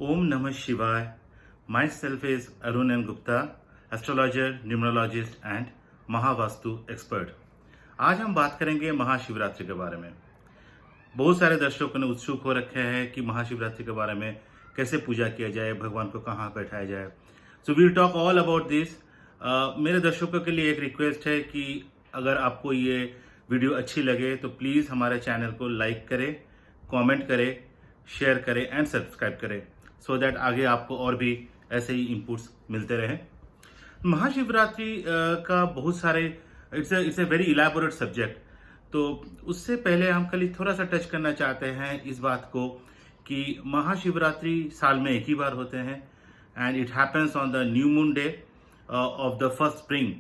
Om Namah Shivaya. Myself is Arun N. Gupta, astrologer, numerologist and Mahavastu expert. आज हम बात करेंगे महाशिवरात्रि के बारे में। बहुत सारे दर्शकों ने उत्सुक हो रखे हैं कि महाशिवरात्रि के बारे में कैसे पूजा किया जाए, भगवान को कहाँ बैठाया जाए। So we'll talk all about this. मेरे दर्शकों के लिए एक रिक्वेस्ट है कि अगर आपको ये वीडियो अच्छी लगे तो प्लीज़ हमारे चैनल को लाइक करें, कमेंट करें, शेयर करें एंड सब्सक्राइब करें सो दैट आगे आपको और भी ऐसे ही इनपुट्स मिलते रहें। महाशिवरात्रि का बहुत सारे it's a very elaborate subject. तो उससे पहले हम खाली थोड़ा सा टच करना चाहते हैं इस बात को कि महाशिवरात्रि साल में एक ही बार होते हैं and it happens on the new moon day of the first spring.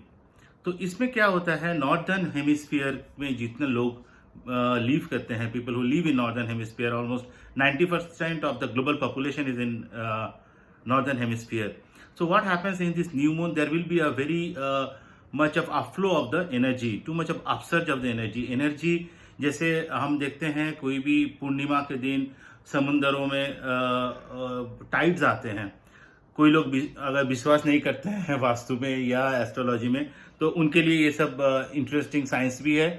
तो इसमें क्या होता है, नॉर्दर्न हेमिस्फीयर में जितने लोग लीव करते हैं, people who live in northern hemisphere, almost 90% of the global population is in northern hemisphere. So what happens in this new moon, there will be a very much of upflow of the energy, too much of upsurge of the energy जैसे हम देखते हैं कोई भी पूर्णिमा के दिन समुंदरों में tides आते हैं। कोई लोग अगर विश्वास नहीं करते हैं वास्तु में या एस्ट्रोलॉजी में तो उनके लिए ये सब इंटरेस्टिंग साइंस भी है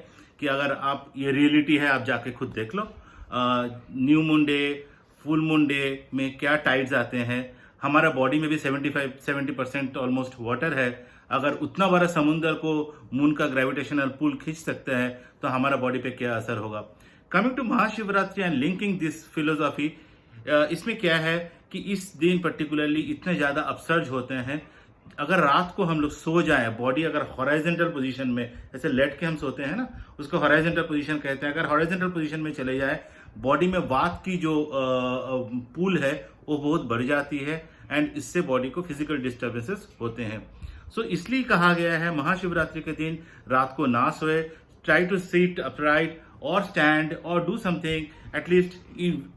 कि अगर आप ये रियलिटी है, आप जाके खुद देख लो। New moon day, full moon day में क्या टाइड्स आते हैं। हमारा बॉडी में भी 70% ऑलमोस्ट वाटर है। अगर उतना बड़ा समुंदर को मून का ग्रेविटेशनल पुल खींच सकते हैं तो हमारा बॉडी पे क्या असर होगा। Coming to Mahashivratri and linking this philosophy, इसमें क्या है कि इस दिन पर्टिकुलरली इतने ज़्यादा अपसर्ज होते हैं। अगर रात को हम लोग सो जाए, बॉडी अगर हॉराइजेंटल पोजीशन में, जैसे लेट के हम सोते हैं ना, उसको हॉराइजेंटल पोजीशन कहते हैं। अगर हॉराइजेंटल पोजीशन में चले जाए, बॉडी में वात की जो पूल है वो बहुत बढ़ जाती है एंड इससे बॉडी को फिजिकल डिस्टर्बेंसेस होते हैं। सो इसलिए कहा गया है महाशिवरात्रि के दिन रात को ना सोए, ट्राई टू सिट अपराइट और स्टैंड और do something, at least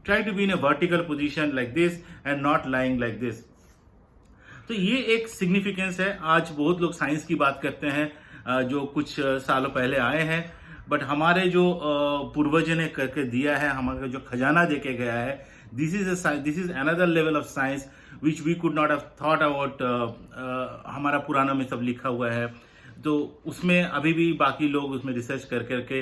try to be in a vertical position like this and not lying like this. तो ये एक सिग्निफिकेंस है। आज बहुत लोग साइंस की बात करते हैं जो कुछ सालों पहले आए हैं, बट हमारे जो पूर्वज ने करके दिया है, हमारा जो खजाना देके गया है, this is another level of science which we could not have thought about. हमारा पुराना में सब लिखा हुआ है, तो उसमें अभी भी बाकी लोग उसमें रिसर्च कर करके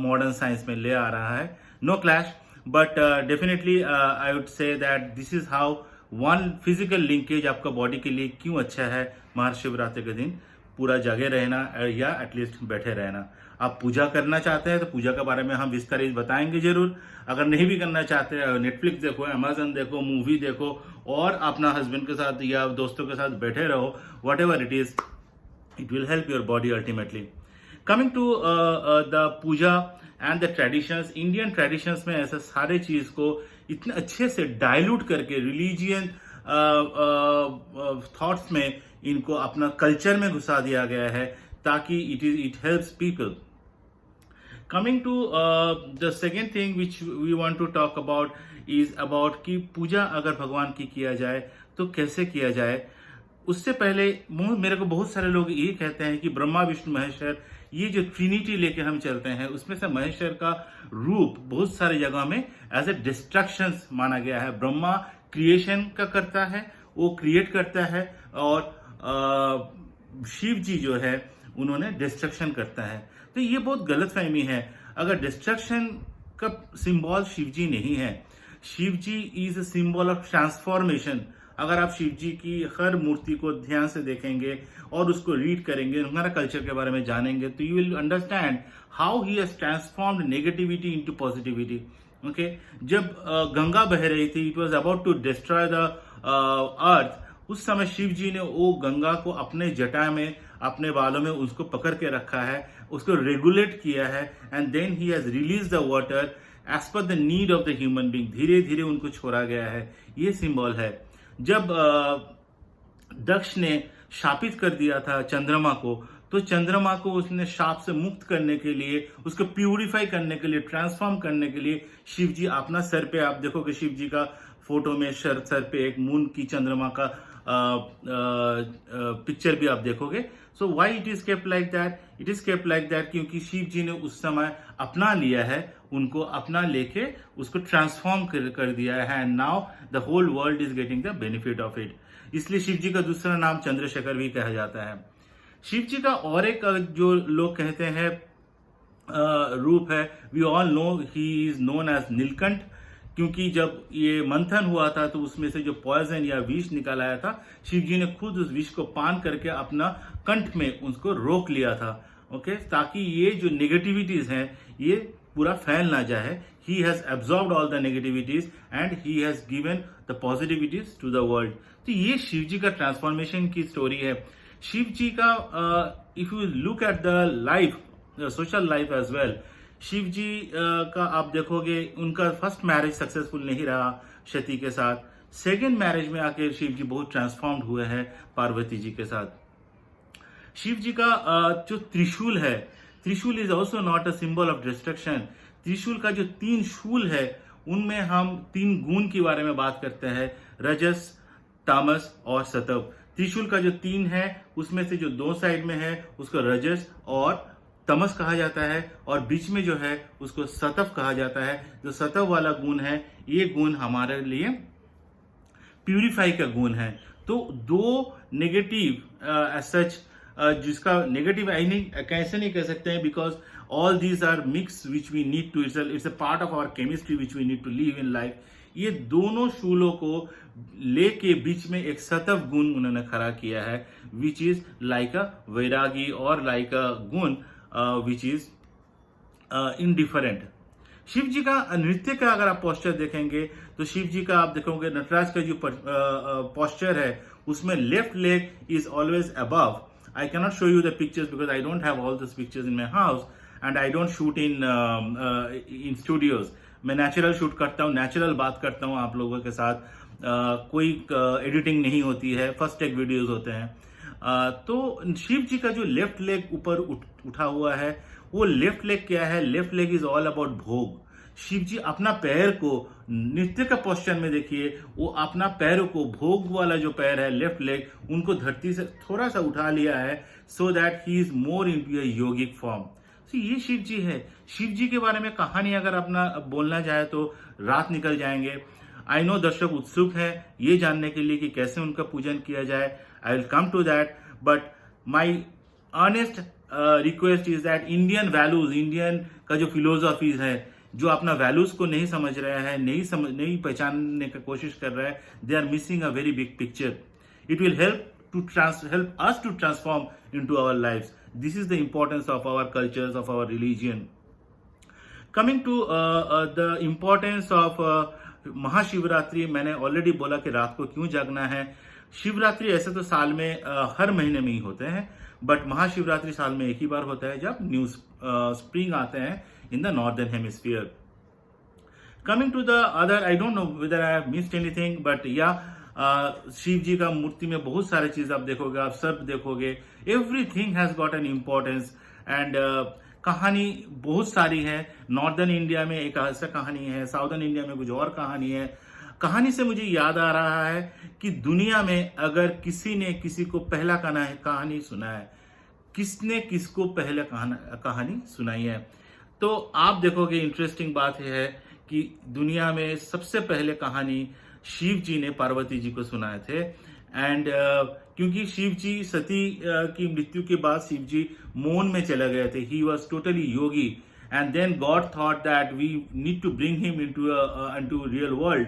मॉडर्न साइंस में ले आ रहा है। No clash, but definitely I would say that this is how one physical linkage आपका बॉडी के लिए क्यों अच्छा है महाशिवरात्रि के दिन पूरा जगे रहना या एटलीस्ट बैठे रहना। आप पूजा करना चाहते हैं तो पूजा के बारे में हम विस्तारित बताएंगे जरूर। अगर नहीं भी करना चाहते हैं, नेटफ्लिक्स देखो, अमेजन देखो, मूवी देखो और अपना हस्बैंड के साथ या दोस्तों के साथ बैठे रहो, whatever it is, it will help your body ultimately. Coming to the puja and the traditions, Indian traditions में ऐसे सारे चीज को इतने अच्छे से डाइल्यूट करके रिलीजियन थॉट्स में इनको अपना कल्चर में घुसा दिया गया है ताकि it helps people. Coming to the second thing which we want to talk about is about कि पूजा अगर भगवान की किया जाए तो कैसे किया जाए। उससे पहले मेरे को बहुत सारे लोग ये कहते हैं कि ब्रह्मा विष्णु महेश्वर, ये जो ट्रिनिटी लेके हम चलते हैं, उसमें से महेश्वर का रूप बहुत सारी जगह में एज ए डिस्ट्रक्शन माना गया है। ब्रह्मा क्रिएशन का करता है, वो क्रिएट करता है, और शिव जी जो है उन्होंने डिस्ट्रक्शन करता है। तो ये बहुत गलतफहमी है। अगर डिस्ट्रक्शन का सिंबल शिव जी नहीं है, Shiv ji is a symbol of transformation. अगर आप शिव जी की हर मूर्ति को ध्यान से देखेंगे और उसको रीड करेंगे, हमारा कल्चर के बारे में जानेंगे, तो you will understand how he has transformed negativity into positivity. Okay, जब गंगा बह रही थी, it was about to destroy the earth, उस समय शिव जी ने वो गंगा को अपने जटा में, अपने बालों में उसको पकड़ के रखा है, उसको रेगुलेट किया है, and then he has release the water as per the need of the human being. धीरे धीरे उनको छोड़ा गया है। ये सिंबल है। जब दक्ष ने शापित कर दिया था चंद्रमा को, तो चंद्रमा को उसने शाप से मुक्त करने के लिए, उसको प्यूरिफाई करने के लिए, ट्रांसफॉर्म करने के लिए शिव जी अपना सर पे, आप देखोगे शिव जी का फोटो में सर पे एक मून की चंद्रमा का पिक्चर भी आप देखोगे। So why it is kept like that? It is kept like that क्योंकि शिव जी ने उस समय अपना लिया है उनको अपना लेके उसको ट्रांसफॉर्म कर दिया है, and now the whole world is getting the benefit of it. इसलिए शिव जी का दूसरा नाम चंद्रशेखर भी कहा जाता है। शिव जी का और एक जो लोग कहते हैं रूप है, we all know he is known as Neelkanth, क्योंकि जब ये मंथन हुआ था तो उसमें से जो पॉइजन या विष निकल आया था, शिव जी ने खुद उस विष को पान करके अपना कंठ में उसको रोक लिया था, ओके, ताकि ये जो नेगेटिविटीज हैं ये पूरा फैल ना जाए। He has absorbed all the negativities and he has given the positivities to the world. तो ये शिव जी का ट्रांसफॉर्मेशन की स्टोरी है। शिव जी का if you look at the life, social life as well, Shiv ji का आप देखोगे उनका फर्स्ट मैरिज सक्सेसफुल नहीं रहा सती के साथ। सेकेंड मैरिज में आके शिव जी बहुत ट्रांसफॉर्म्ड हुए हैं पार्वती जी के साथ। शिव जी का जो त्रिशूल है, त्रिशूल is also not a symbol of destruction. त्रिशूल का जो 3 शूल है उनमें हम 3 गुण के बारे में बात करते हैं, रजस, तामस और सत्व। त्रिशूल का जो 3 है उसमें से जो 2 साइड में है उसको रजस और तमस कहा जाता है, और बीच में जो है उसको सत्व कहा जाता है। जो सत्व वाला गुण है ये गुण हमारे लिए प्यूरिफाई का गुण है। तो 2 नेगेटिव एज सच, जिसका नेगेटिव आई नहीं कैसे नहीं कह सकते हैं, because all these are mix which we need to, it's a part of our chemistry which we need to live in life. ये दोनों शूलों को लेके बीच में एक सत्व गुण उन्होंने खड़ा किया है, विच इज लाइक अ वैरागी और लाइक अ गुण which is indifferent. Shiv ji का नृत्य का अगर आप पोस्चर देखेंगे तो शिव जी का आप देखोगे नटराज का जो पोस्चर है उसमें left leg is always above. I cannot show you the pictures because I don't have all those pictures in my house and I don't shoot in studios. मैं नेचुरल शूट करता हूँ, नेचुरल बात करता हूँ आप लोगों के साथ, कोई एडिटिंग नहीं होती है, फर्स्ट टेक वीडियोस होते हैं। तो शिव जी का जो लेफ्ट लेग ऊपर उठा हुआ है, वो लेफ्ट लेग क्या है, left leg is all about भोग। शिव जी अपना पैर को नृत्य का पोस्चर में देखिए, वो अपना पैरों को, भोग वाला जो पैर है लेफ्ट लेग, उनको धरती से थोड़ा सा उठा लिया है, so that he is more into a yogic form. तो ये शिव जी है। शिव जी के बारे में कहानी अगर अपना बोलना जाए तो रात निकल जाएंगे। आई नो दर्शक उत्सुक है ये जानने के लिए कि कैसे उनका पूजन किया जाए। I will come to that, but my honest request is that Indian values, Indian का जो फिलोसॉफीज है, जो अपना वैल्यूज को नहीं समझ रहा है, नहीं पहचानने की कोशिश कर रहा है, they are missing a very big picture. It will help us to transform into our lives. This is the importance of our cultures, of our religion. Coming to the importance of Mahashivratri, मैंने already बोला कि रात को क्यों जागना है। शिवरात्रि ऐसे तो साल में हर महीने में ही होते हैं, बट महाशिवरात्रि साल में एक ही बार होता है जब न्यू स्प्रिंग आते हैं in the northern hemisphere. Coming to the other, I don't know whether I have missed anything, but yeah, Shiv ji का मूर्ति में बहुत सारे चीज आप देखोगे, आप सर्प देखोगे, everything has got an importance and कहानी बहुत सारी है। नॉर्दर्न इंडिया में एक ऐसा कहानी है, साउदर्न इंडिया में कुछ और कहानी है। कहानी से मुझे याद आ रहा है कि दुनिया में अगर किसी ने किसी को पहला कहानी सुना है, किसने किसको पहले कहानी सुनाई है, तो आप देखोगे इंटरेस्टिंग बात यह है कि दुनिया में सबसे पहले कहानी शिव जी ने पार्वती जी को सुनाए थे। एंड क्योंकि शिव जी सती की मृत्यु के बाद शिव जी मौन में चले गए थे, he was totally yogi, and then God thought that we need to bring him into real world,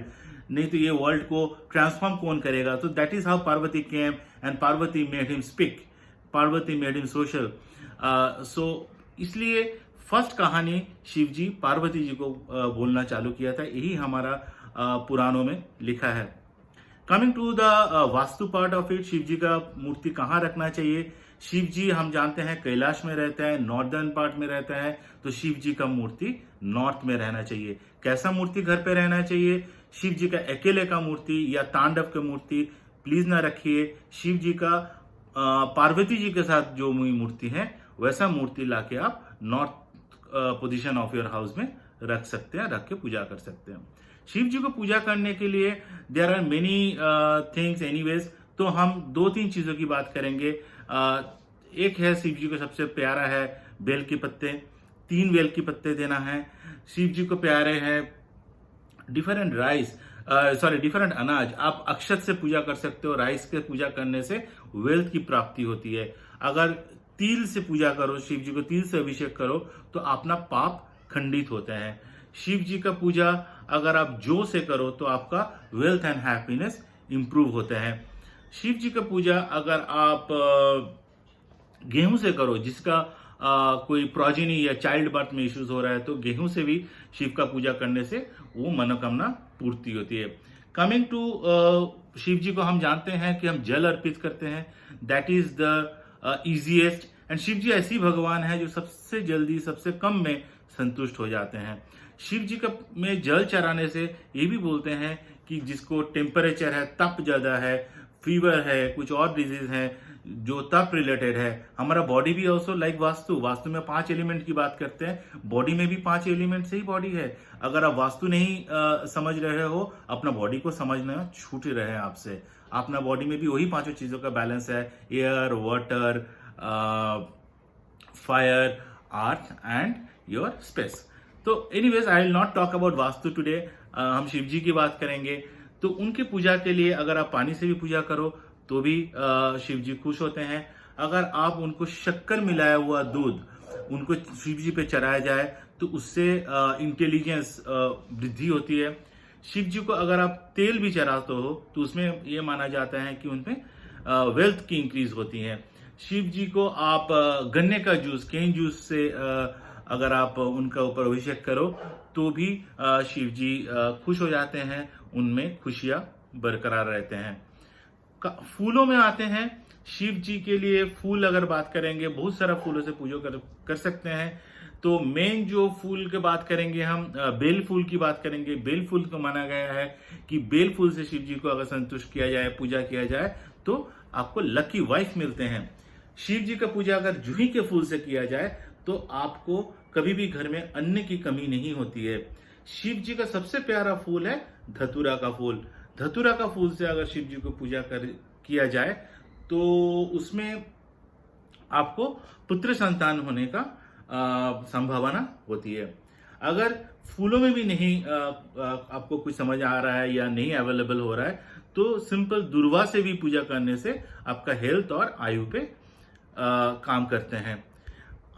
नहीं तो ये वर्ल्ड को ट्रांसफॉर्म कौन करेगा। तो that is how Parvati came and Parvati made him speak, Parvati made him social. So इसलिए फर्स्ट कहानी शिव जी पार्वती जी को बोलना चालू किया था, यही हमारा पुराणों में लिखा है। Coming to the vastu part of it, Shiv ji का मूर्ति कहाँ रखना चाहिए। शिव जी हम जानते हैं कैलाश में रहता है, नॉर्दर्न पार्ट में रहता है, तो शिव जी का मूर्ति नॉर्थ में रहना चाहिए। कैसा मूर्ति घर पे रहना चाहिए, शिव जी का अकेले का मूर्ति या तांडव का मूर्ति प्लीज ना रखिए। शिव जी का पार्वती जी के साथ जो मूर्ति है वैसा मूर्ति लाके आप north position of your house में रख सकते हैं, रख के पूजा कर सकते हैं। शिव जी को पूजा करने के लिए there are many things anyways, तो हम 2-3 चीजों की बात करेंगे। एक है शिव जी को सबसे प्यारा है बेल के पत्ते, 3 बेल के पत्ते देना है। शिव जी को प्यारे हैं डिफरेंट राइस, डिफरेंट अनाज। आप अक्षत से पूजा कर सकते हो, राइस के पूजा करने से वेल्थ की प्राप्ति होती है। अगर तिल से पूजा करो, शिव जी को तिल से अभिषेक करो तो अपना पाप खंडित होते हैं। शिव जी का पूजा अगर आप जौ से करो तो आपका वेल्थ एंड हैप्पीनेस इंप्रूव होता है। शिव जी का पूजा अगर आप गेहूं से करो, जिसका कोई प्रोजेनी या चाइल्ड बर्थ में इश्यूज हो रहा है, तो गेहूं से भी शिव का पूजा करने से वो मनोकामना पूर्ति होती है। कमिंग टू शिव जी को हम जानते हैं कि हम जल अर्पित करते हैं, that is the easiest. And Shiv ji ऐसी भगवान है जो सबसे जल्दी सबसे कम में संतुष्ट हो जाते हैं। शिव जी का में जल चढ़ाने से ये भी बोलते हैं कि जिसको टेम्परेचर है, तप ज्यादा है, फीवर है, कुछ और डिजीज है जो तप रिलेटेड है। हमारा बॉडी भी ऑल्सो लाइक वास्तु में 5 एलिमेंट की बात करते हैं, बॉडी में भी 5 एलिमेंट से ही बॉडी है। अगर आप वास्तु नहीं समझ रहे हो, अपना बॉडी को समझना छूट रहे हैं आपसे। अपना बॉडी में भी वही 5 चीजों का बैलेंस है, air, water, fire, earth and your space. तो anyways I will not talk about vastu today. हम शिव जी की बात करेंगे। तो उनकी पूजा के लिए अगर आप पानी से भी पूजा करो तो भी शिव जी खुश होते हैं। अगर आप उनको शक्कर मिलाया हुआ दूध उनको शिव जी पे चढ़ाया जाए तो उससे इंटेलिजेंस वृद्धि होती है। शिव जी को अगर आप तेल भी चढ़ाते हो तो उसमें ये माना जाता है कि उनमें वेल्थ की इंक्रीज होती है। शिव जी को आप गन्ने का जूस, केन जूस से अगर आप उनका ऊपर अभिषेक करो तो भी शिव जी खुश हो जाते हैं, उनमें खुशियां बरकरार रहते हैं। फूलों में आते हैं। शिव जी के लिए फूल अगर बात करेंगे, बहुत सारा फूलों से पूजा कर सकते हैं। तो मेन जो फूल की बात करेंगे हम, बेल फूल की बात करेंगे। बेल फूल को माना गया है कि बेल फूल से शिव जी को अगर संतुष्ट किया जाए, पूजा किया जाए तो आपको लकी वाइफ मिलते हैं। शिव जी का पूजा अगर जूही के फूल से किया जाए तो आपको कभी भी घर में अन्न की कमी नहीं होती है। शिव जी का सबसे प्यारा फूल है धतूरा का फूल। धतूरा का फूल से अगर शिव जी को पूजा किया जाए तो उसमें आपको पुत्र संतान होने का संभावना होती है। अगर फूलों में भी नहीं आपको कुछ समझ आ रहा है या नहीं अवेलेबल हो रहा है तो सिंपल दुर्वा से भी पूजा करने से आपका हेल्थ और आयु पे काम करते हैं।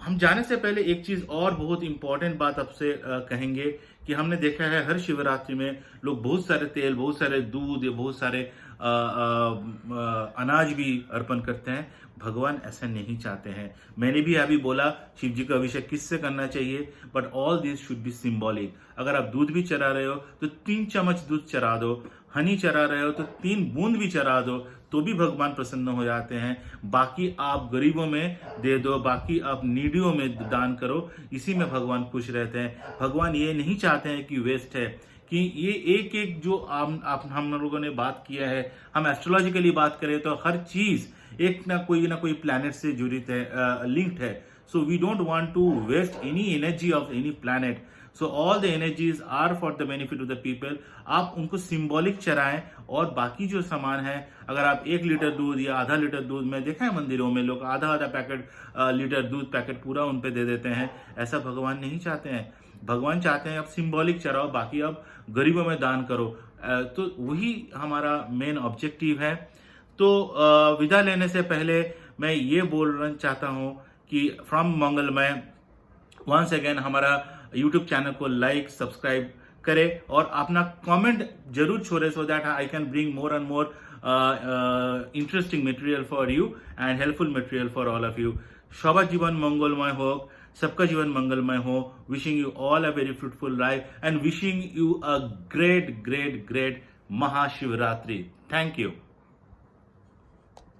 हम जाने से पहले एक चीज और बहुत इंपॉर्टेंट बात आपसे कहेंगे कि हमने देखा है हर शिवरात्रि में लोग बहुत सारे तेल, बहुत सारे दूध, बहुत सारे अनाज भी अर्पण करते हैं। भगवान ऐसा नहीं चाहते हैं। मैंने भी अभी बोला शिव जी का अभिषेक किससे करना चाहिए, but all this should be symbolic. अगर आप दूध भी चढ़ा रहे हो तो 3 चम्मच दूध चढ़ा दो, हनी चढ़ा रहे हो तो 3 बूंद भी चढ़ा दो तो भी भगवान प्रसन्न हो जाते हैं। बाकी आप गरीबों में दे दो, बाकी आप नीडियों में दान करो, इसी में भगवान खुश रहते हैं। भगवान ये नहीं चाहते हैं कि वेस्ट है, कि ये एक एक जो हम लोगों ने बात किया है, हम एस्ट्रोलॉजिकली बात करें तो हर चीज एक ना कोई प्लैनेट से जुड़ित है, लिंक्ड है। So we don't want to waste any energy of any planet. So all the energies are for the benefit of the people. आप उनको सिंबॉलिक चढ़ाएं और बाकी जो सामान है, अगर आप 1 लीटर दूध या आधा लीटर दूध, में देखा है मंदिरों में लोग आधा पैकेट लीटर दूध पैकेट पूरा उन पे दे देते हैं। ऐसा भगवान नहीं चाहते हैं। भगवान चाहते हैं आप सिंबॉलिक चढ़ाओ, बाकी आप गरीबों में दान करो। तो वही हमारा मेन ऑब्जेक्टिव है। तो विदा लेने से पहले मैं ये बोलना चाहता हूँ कि फ्रॉम मंगलमय वंस अगेन हमारा यूट्यूब चैनल को लाइक, सब्सक्राइब करें और अपना कमेंट जरूर छोड़े so that I can bring more and more interesting material for you and helpful material for all of you. सবার जीवन मंगलमय हो, सबका जीवन मंगलमय हो। Wishing you all a very fruitful life and wishing you a great Mahashivratri. Thank you.